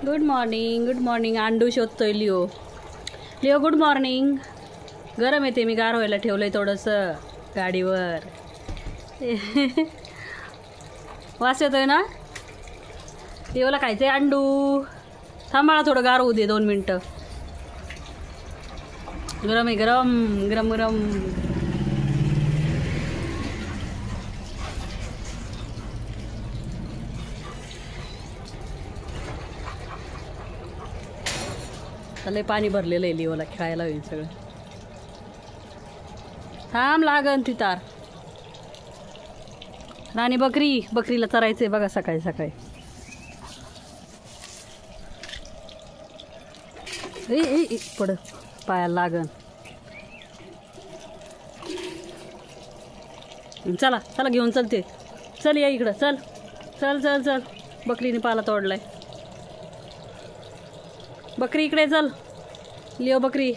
Good morning अंडू शोधतोय Leo. Leo good morning. गरम येते, मी गार व्हायला ठेवलंय थोडंसं गाडीवर. वास येतोय ना. लिओला खायचंय अंडू. थांब मला थोडं गार होऊ दे 2 मिनटं. गरम आहे, गरम गरम गरम. लय पाणी भरलेलं आहे लिओला, खेळायला होईल सगळं. थांब लागन ती तार. राणी बकरीला चरायचंय बघा सकाळी सकाळी. ए पड पायाला लागन. चला चला घेऊन चलते. चल या इकडं. चल चल चल चल. बकरीने पाला तोडलाय. बकरी इकडे चल. लिओ बकरी.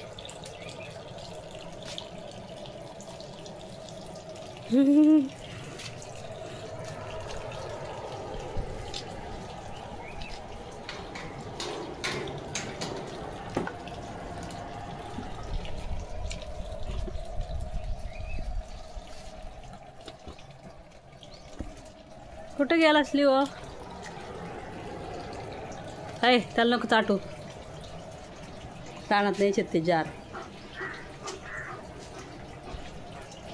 कुठं गेलास लिओ? आहे त्याला नको चाटू. ताणात नाही ते जार.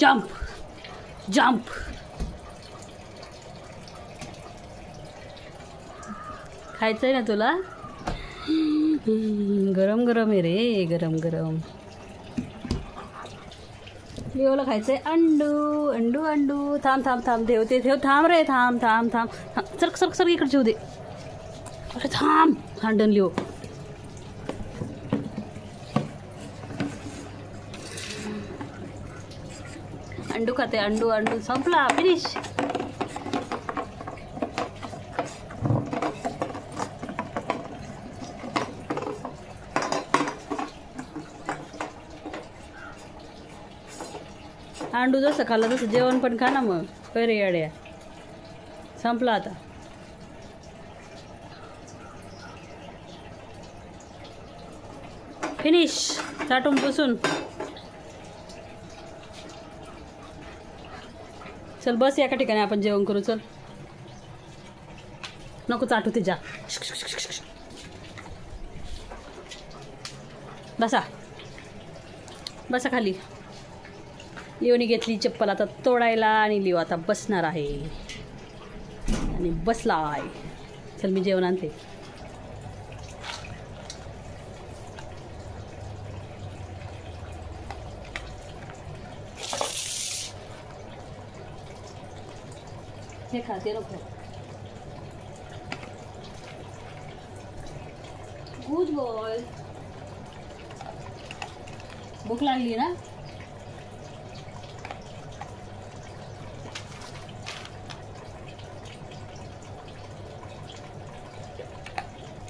Jump jump. खायचंय ना तुला? गरम गरम आहे रे, गरम गरम. लिओला खायचंय अंडू अंडू अंडू. थांब थांब थांब. ठेव थांब रे. थांब थांब थांब. सर इकडे ठेवू दे. अरे थांब. हांडन लिओ. अंडू खाते. Undo undo. संपला. फिनिश. अंडू जसं खाल्लं तसं जेवण पण खा ना मग. करे येड्या. संपला आता. फिनिश. चाटून पुसून. चल बस एका ठिकाणी आपण जेवण करू. चल नको चाटू ते. जा बसा बसा खाली. लिओनी घेतली चप्पल आता तोडायला आणि लिओ आता बसणार आहे आणि बसलाय. चल मी जेवण आणते. हे खाते नको. Good boy. भूक लागली ना.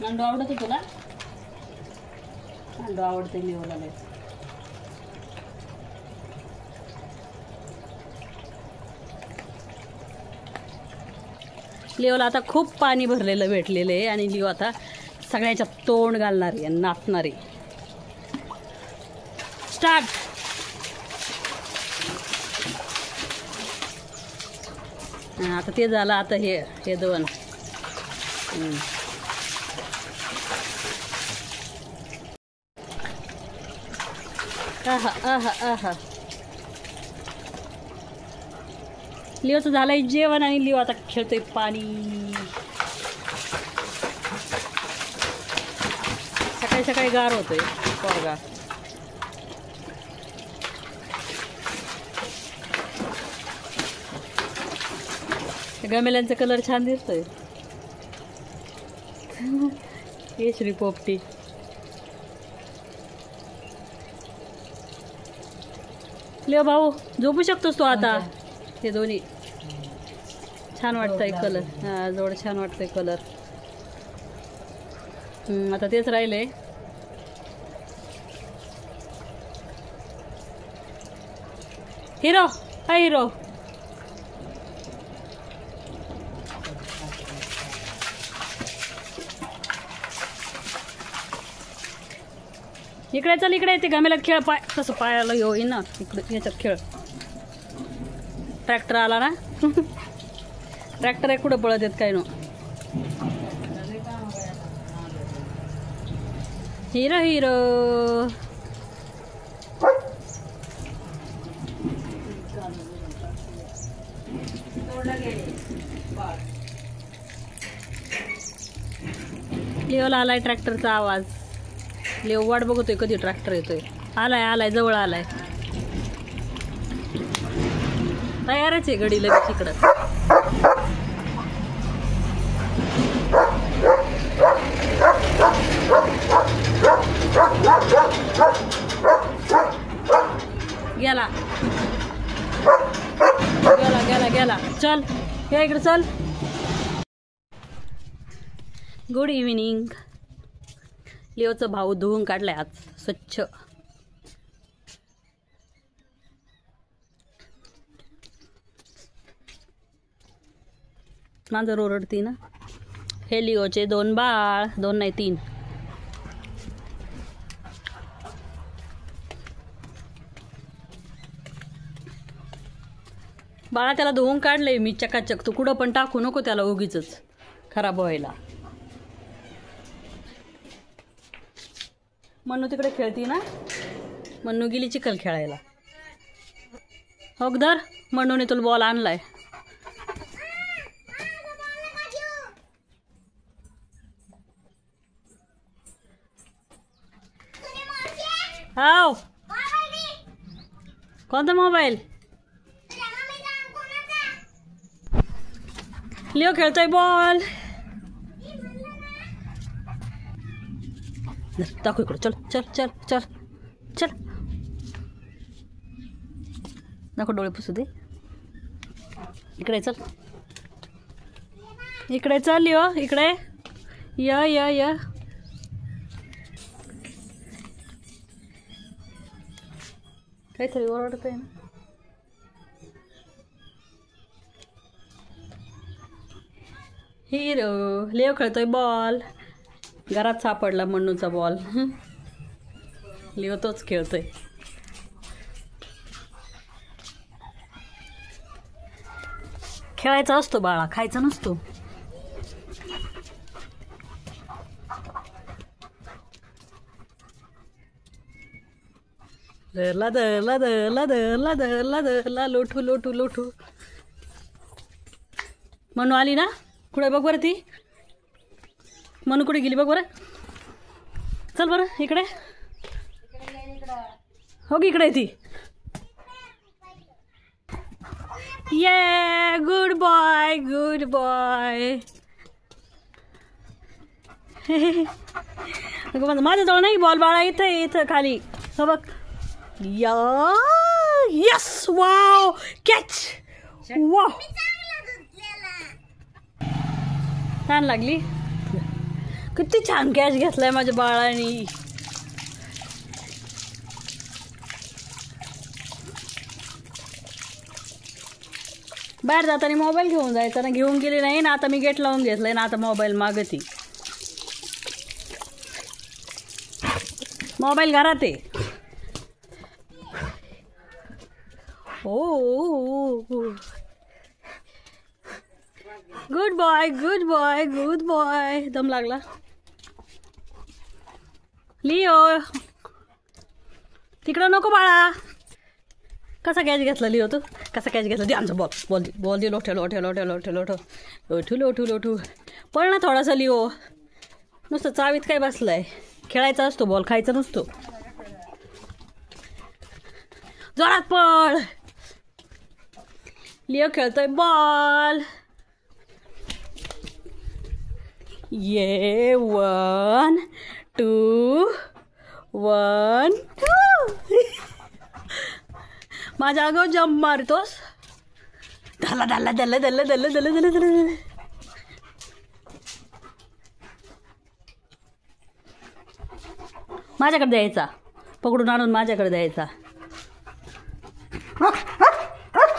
अंडू आवडतो तुला? अंडू आवडते लिओला लय. लिओला आता खूप पाणी भरलेलं भेटलेलं आहे आणि लिओ आता सगळ्याच्या तोंड घालणार आहे, नाचणार आहे. स्टार्ट. आता ते झालं. आता हे 2. आहा आहा आहा. लिओचं झालंय जेवण आणि लिओ आता खेळतोय पाणी. सकाळी सकाळी गार होतोय पोरगा. गमेल्यांचा कलर छान दिसतोय. केशरी पोपटी. लिओ भाऊ झोपू शकतोस तू आता. हे दोन्ही छान वाटतंय कलर. हां जोड छान वाटतंय कलर. आता तेच राहिले. हिरो. हाय हिरो. इकडे चल, इकडे ते घमेल्यात खेळ. पाय तसं पायाला येईन ना, इकडे याच्यात खेळ. ट्रॅक्टर आला ना. ट्रॅक्टर आहे, कुठं पळत येत काय नो. Hero hero. लिओला आलाय ट्रॅक्टरचा आवाज. लिओ वाट बघतोय कधी ट्रॅक्टर येतोय. आलाय आलाय, जवळ आलाय. तयारच आहे गडी लगेच इकडं. गेला गेला गेला गेला. चल या इकडे चल. Good evening. लिओचा भाऊ धुवून काढलाय आज स्वच्छ. माझं ओरडती ना. हे लिओचे 2 बाळ, 2 नाही 3. बाळा त्याला धुवून काढलंय मी चकाचक. तू कुठं पण टाकू नको त्याला उगीच खराब व्हायला. मन्नू तिकडे खेळती ना. मन्नू गेली चिखल खेळायला. होगदर मन्नूने तुला बॉल आणलाय. हाव कोणता मोबाईल. लिओ खेळतोय बॉल. दाखव इकडं. चल चल चल चल चल. दाखव, डोळे पुसू दे. इकडे चल, इकडे चल लिओ, इकडे य य य. काहीतरी ओरडतंय ना. हिरो. लिओ खेळतोय बॉल. घरात सापडला मन्नूचा बॉल. लिओ तोच खेळतोय. खेळायचा असतो बाळा, खायचा नसतो. धरला धरला धरला धरला धरला धरला. लोठू लोठू लोठू. मन्नू आली ना. कुठे बघ बरं ती. मन्नू कुठे गेली बघ बरं. चल बरं इकडे. हो की इकडे ती. ये गुड बॉय गुड बॉय. माझ्याजवळ नाही बॉल बाळा. इथं इथं खाली. हो बघ. या यस. Wow catch. वाव छान लागली. किती छान कॅच घेतलाय माझ्या बाळाने. बाहेर जाताना मोबाईल घेऊन जायचा ना. घेऊन गेली नाही ना. आता मी गेट लावून घेतलंय ना. आता मोबाईल मागती. मोबाईल घरात आहे. ओ good boy good boy good boy. दम लागला. लिओ तिकडं नको बाळा. कसा कॅच घेतला लिओ तू. कसा कॅच घेतला. दे आमचा बॉल. बॉल दे बॉल दे. लोठे लोठे लोठे लोठे लोठो लोठू लोठू लोठू. पळ ना थोडासा लिओ. नुसतं चावीत काय बसलाय. खेळायचा असतो बॉल, खायचा नसतो. जोरात पळ. लिओ खेळतोय बॉल. ये 1 2 1 2. माझ्या अगं जंप मारतोस. धरला धरला धरला धरला धरला धरला धरला धरला. माझ्याकडे द्यायचा. पकडून आणून माझ्याकडे द्यायचा.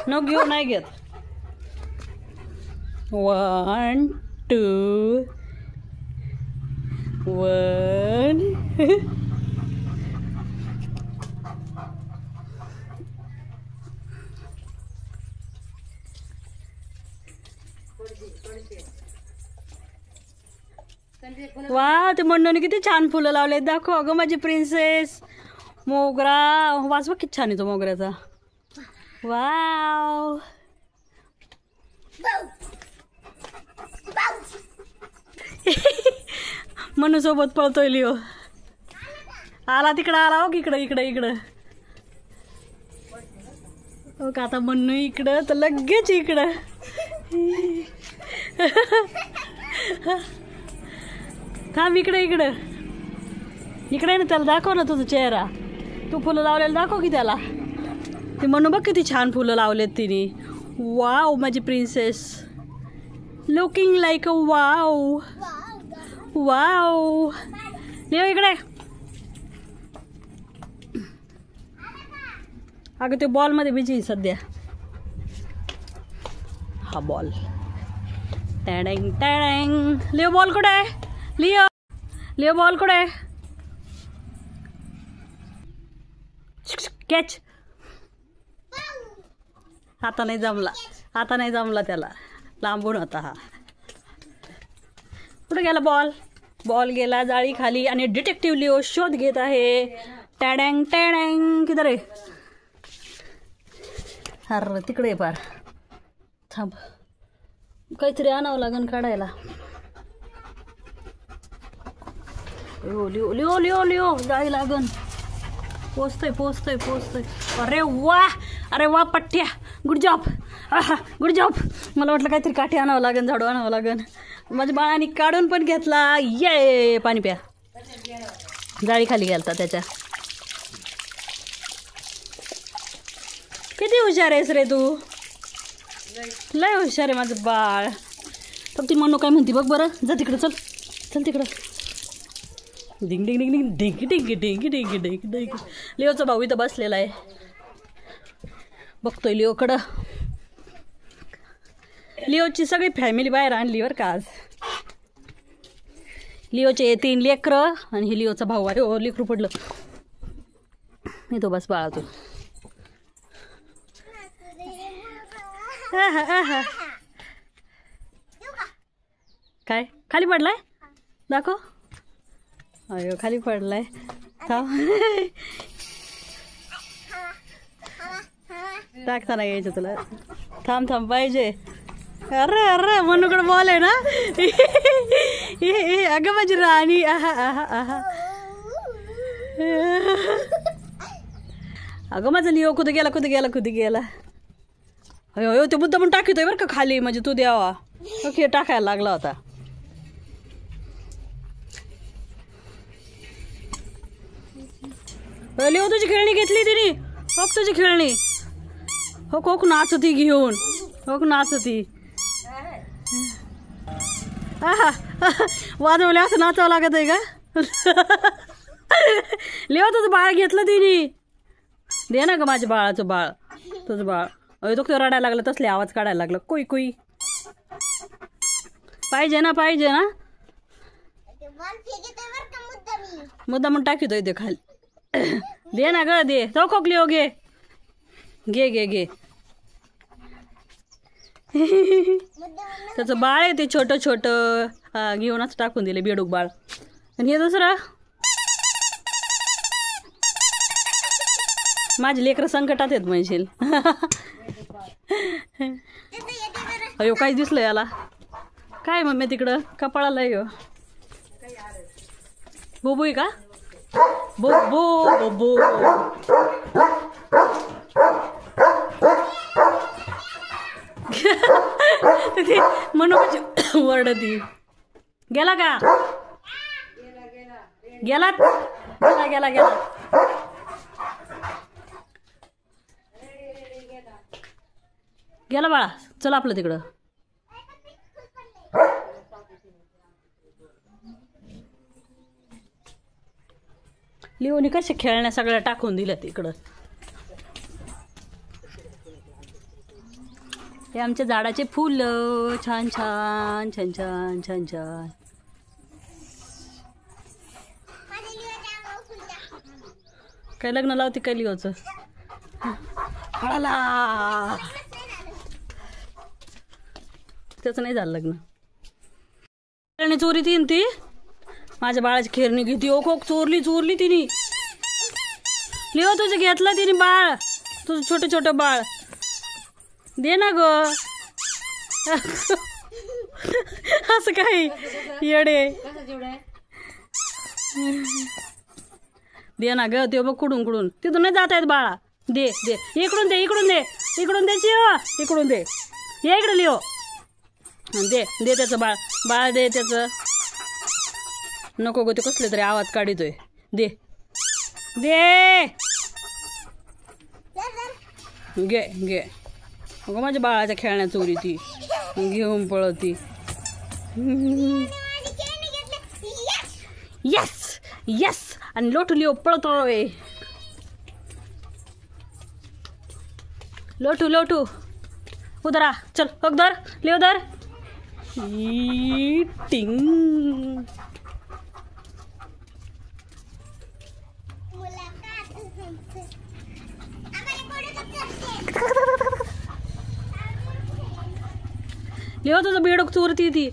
नो घेऊ नाही घेत. 1 2 1 वा ते मंडोने किती छान फुलं लावले दाखव अगं माझी प्रिन्सेस. मोगरा वाजवा किती छान येतो मोगऱ्याचा. वाव मनू सोबत पळतोय लिओ. आला तिकडं आला हो इकडं इकडं इकडं. हो का आता मनू इकडं तर लगेच इकडं. थांब इकडे इकडं इकडे ना त्याला दाखव ना तुझा चेहरा. तू फुलं लावलेलं दाखव की त्याला. ती म्हणू बघ किती छान फुलं लावलेत तिने. वाव माझी princess looking like a wow. Wow Leo इकडे. अगं ते बॉलमध्ये बिझी सध्या. हा बॉल टॅडँग टॅडँग. लिओ बॉल कुठे आहे. लिओ लिओ बॉल कुठे आहे. कॅच. आता नाही जमला. आता नाही जमला त्याला. लांबून होता हा. कुठे गेला बॉल. बॉल गेला जाळी खाली आणि डिटेक्टिव्ह लिओ शोध घेत आहे. टॅडँग टॅडँग किधर आहे. अरे तिकडे पार. थांब काहीतरी आणावं लागन काढायला. Leo Leo Leo Leo Leo जाळी लागन. पोचतोय पोचतोय पोचतोय. अरे वा अरे वा पठ्ठ्या गुड जॉब. Good job. मला वाटलं काहीतरी काठी आणावं लागन झाडू आणावं लागन. माझ्या बाळाने काढून पण घेतला. ये पाणी प्या. जाळी खाली गेलता त्याच्या. किती हुशार आहेस रे तू. लय हुशार आहे माझं बाळ. फक्त ती म्हणू काय म्हणते बघ बरं. जा तिकडं चल चल तिकडं. डिंग डिंग डिंग डिंग डिंग डिंग डिंग डिंग डिंग डिंग. लिओचा भाऊ इथं बसलेला आहे. बघतोय लिओकडं. लिओची सगळी फॅमिली बाहेर आणली बरं का आज. लिओचे 3 लेकरं आणि हे लिओचा भाऊ आहे. हो लेकरू पडलं. मी तो बस बाळा तू. काय खाली पडलाय दाखव. अयो खाली पडलाय. थांब टाकताना यायचं तुला. थांब थांब पाहिजे. अरे अरे मनूकडे बॉल आहे ना. अगं माझी राणी. अगं माझा लिओ कुठे गेला कुठे गेला कुठे गेला. अयो अयो ते बुद्धा पण टाकतोय बरं का खाली. म्हणजे तू द्यावा. ओके टाकायला लागला होता. लिओ तुझी खेळणी घेतली तिने. हो तुझी खेळणी. हो कोक नाचती घेऊन. हो नाचती. वाजवले असं नाचावं लागत आहे का. लिओ तुझं बाळ घेतलं तिने. दे ना ग माझ्या बाळाचं बाळ. तुझं बाळ. अरे तो रडायला लागला. तसले आवाज काढायला लागला. कुई कुई. पाहिजे ना पाहिजे ना. मुद्दा म्हणून टाकीतोय ते खाली. दे ना ग दे. तो खोकली हो घे घे घे घे. त्याचं बाळ आहे ते छोटं छोटं. घेऊनच टाकून दिले बेडूक बाळ. आणि हे दुसरं माझे लेकरं संकटात आहेत म्हणशील. अयो काही दिसलं याला. काय मम्मी तिकडं कपाळाला यो बोबू आहे का. बोबो बोबो. म्हणू वरडती. गेला का. गेला गेला गेला गेला. गेला बाळा. चल आपलं तिकडं. लिओनी कशा खेळण्या सगळ्या टाकून दिल्या तिकडं. हे आमच्या झाडाचे फुल छान छान छान छान छान छान. काय लग्न लावते काय लिओचं. हळाला त्याचं नाही झालं लग्न. चोरी तीन ती माझ्या बाळाची खेळणी घेते. ओ खोक चोरली चोरली तिने. लिओ तुझं घेतलं तिने बाळ, तुझं छोटं छोटं बाळ. दे ना ग. असं काय येडे. दे ना ग. ते बघ कुडून कुडून तिथून नाही जात आहेत बाळा. दे दे इकडून दे इकडून दे इकडून दे चिओ इकडून दे. ये इकडे लिओ. दे दे त्याचं बाळ बाळ दे त्याचं. नको ग ते कसले तरी आवाज काढतोय. दे दे घे घे. अगं माझ्या बाळाच्या खेळण्या चोरी ती घेऊन पळती. Yes yes. आणि लोटू लिओ पळतोय. लोटू लोटू उधरा चल अगदर लिओ दर. टिंग. लिओ तुझं बेडूक चोरती ती.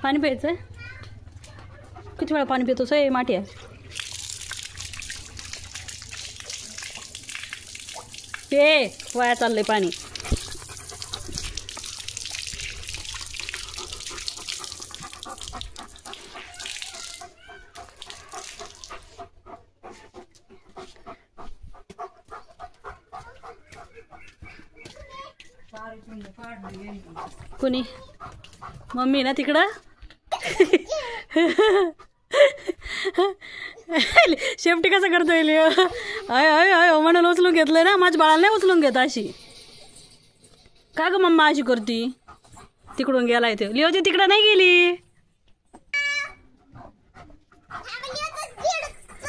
पाणी प्यायचं. किती वेळा पाणी पितोस आहे माठी. पे वाया चाललंय पाणी. कोणी मम्मी ना तिकडं. शेफ्टी कसं करता येईल. अय अय अय म्हणाला उचलून घेतलंय ना. माझ्या बाळाला नाही उचलून घेत अशी. का ग मम्मा अशी करती. तिकडून गेलाय ते. लिओ ती तिकडं नाही गेली.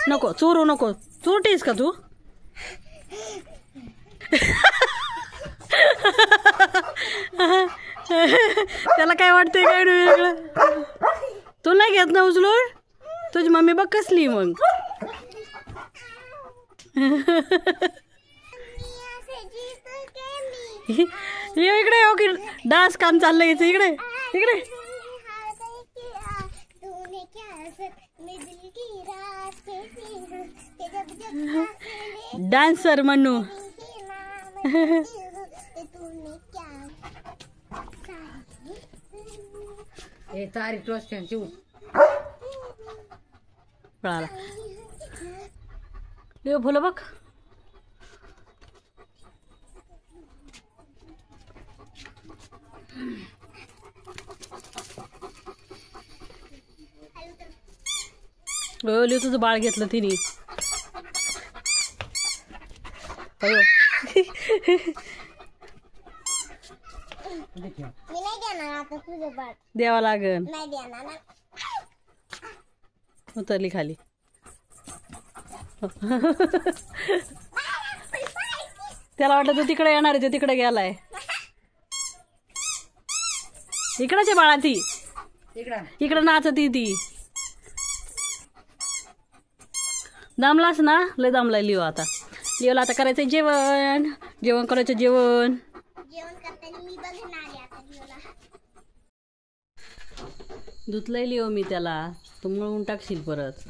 नको चोरू नको. चोरटीस का तू. त्याला काय वाटतंय काय वेगळं. तू नाही घेत ना उचलून. तुझी मम्मी बघ कसली मग. इकडे हो की डान्स काम चाललंय इकडे इकडे. डान्सर म्हणू. तारीख टोस्ट पळाला. लिओ फुलं बघ. लिओ तुझं बाळ घेतलं तिने. अयो द्यावा लागन. उतरली खाली. त्याला वाटत तू तिकडे येणार आहे. ते तिकडे गेलाय. इकडचे बाळा ती इकडं नाचती ती. दमलास ना. लय दमलाय लिओ आता. लिओला आता करायचं जेवण. जेवण करायचं जेवण. धुतलंय लिओ मी त्याला. तू मळून टाकशील परत.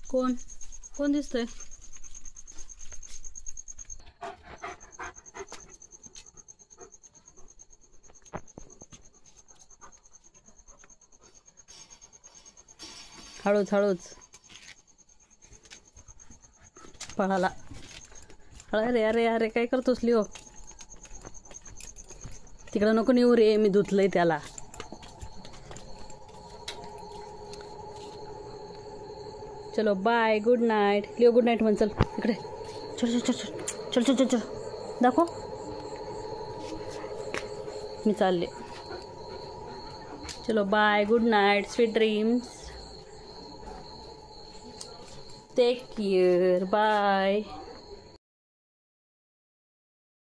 कोण कोण दिसतंय. हळूच हळूच पळाला. अरे अरे अरे काय करतोस लिओ. तिकडं नको नेऊ रे. मी धुतलंय त्याला. चलो bye good night. Leo good night म्हण. चल इकडे. चल चल चल चल चल चल चल दाखव. मी चालले. चलो bye good night. Sweet dreams. Take care. Bye.